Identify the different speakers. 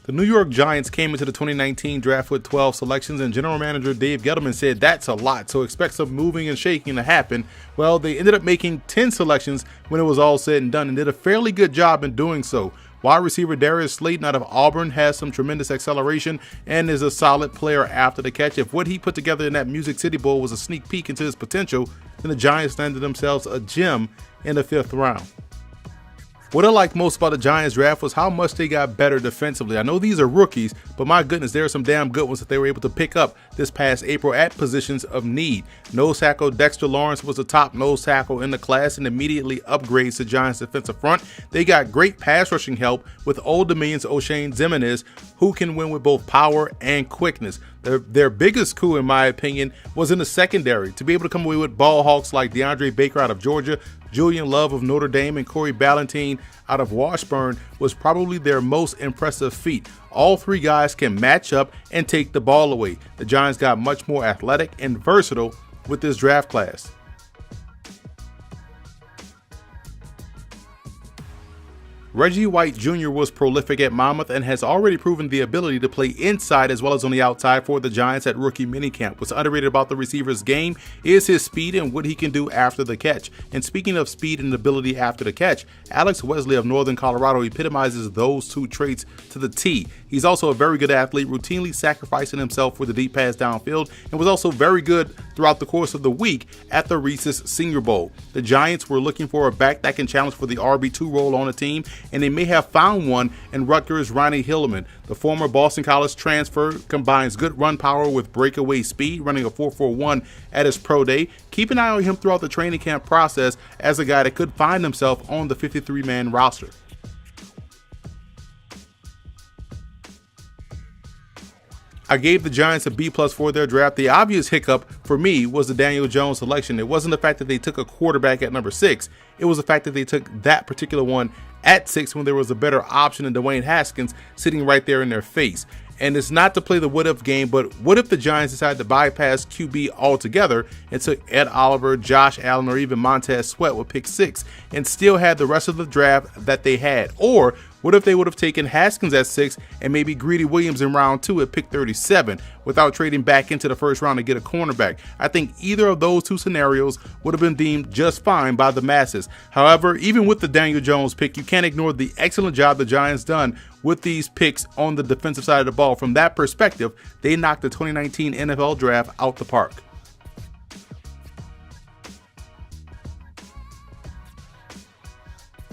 Speaker 1: The New York Giants came into the 2019 draft with 12 selections, and general manager Dave Gettleman said that's a lot, so expect some moving and shaking to happen. Well, they ended up making 10 selections when it was all said and done, and did a fairly good job in doing so. Wide receiver Darius Slayton out of Auburn has some tremendous acceleration and is a solid player after the catch. If what he put together in that Music City Bowl was a sneak peek into his potential, then the Giants landed themselves a gem in the 5th round. What I liked most about the Giants draft was how much they got better defensively. I know these are rookies, but my goodness, there are some damn good ones that they were able to pick up this past April at positions of need. Nose tackle Dexter Lawrence was the top nose tackle in the class and immediately upgrades the Giants defensive front. They got great pass rushing help with Old Dominion's O'Shane Ximines, who can win with both power and quickness. Their biggest coup, in my opinion, was in the secondary. To be able to come away with ball hawks like DeAndre Baker out of Georgia, Julian Love of Notre Dame, and Corey Ballentine out of Washburn was probably their most impressive feat. All three guys can match up and take the ball away. The Giants got much more athletic and versatile with this draft class. Reggie White Jr. was prolific at Monmouth and has already proven the ability to play inside as well as on the outside for the Giants at rookie minicamp. What's underrated about the receiver's game is his speed and what he can do after the catch. And speaking of speed and ability after the catch, Alex Wesley of Northern Colorado epitomizes those two traits to the T. He's also a very good athlete, routinely sacrificing himself for the deep pass downfield, and was also very good throughout the course of the week at the Reese's Senior Bowl. The Giants were looking for a back that can challenge for the RB2 role on the team, and they may have found one in Rutgers' Ronnie Hillman. The former Boston College transfer combines good run power with breakaway speed, running a 4.41 at his pro day. Keep an eye on him throughout the training camp process as a guy that could find himself on the 53-man roster. I gave the Giants a B+ for their draft. The obvious hiccup for me was the Daniel Jones selection. It wasn't the fact that they took a quarterback at number 6. It was the fact that they took that particular one at 6 when there was a better option in Dwayne Haskins sitting right there in their face. And it's not to play the what-if game, but what if the Giants decided to bypass QB altogether and took Ed Oliver, Josh Allen, or even Montez Sweat with pick 6 and still had the rest of the draft that they had? Or what if they would have taken Haskins at 6 and maybe Greedy Williams in round 2 at pick 37 without trading back into the first round to get a cornerback? I think either of those two scenarios would have been deemed just fine by the masses. However, even with the Daniel Jones pick, you can't ignore the excellent job the Giants done with these picks on the defensive side of the ball. From that perspective, they knocked the 2019 NFL draft out the park.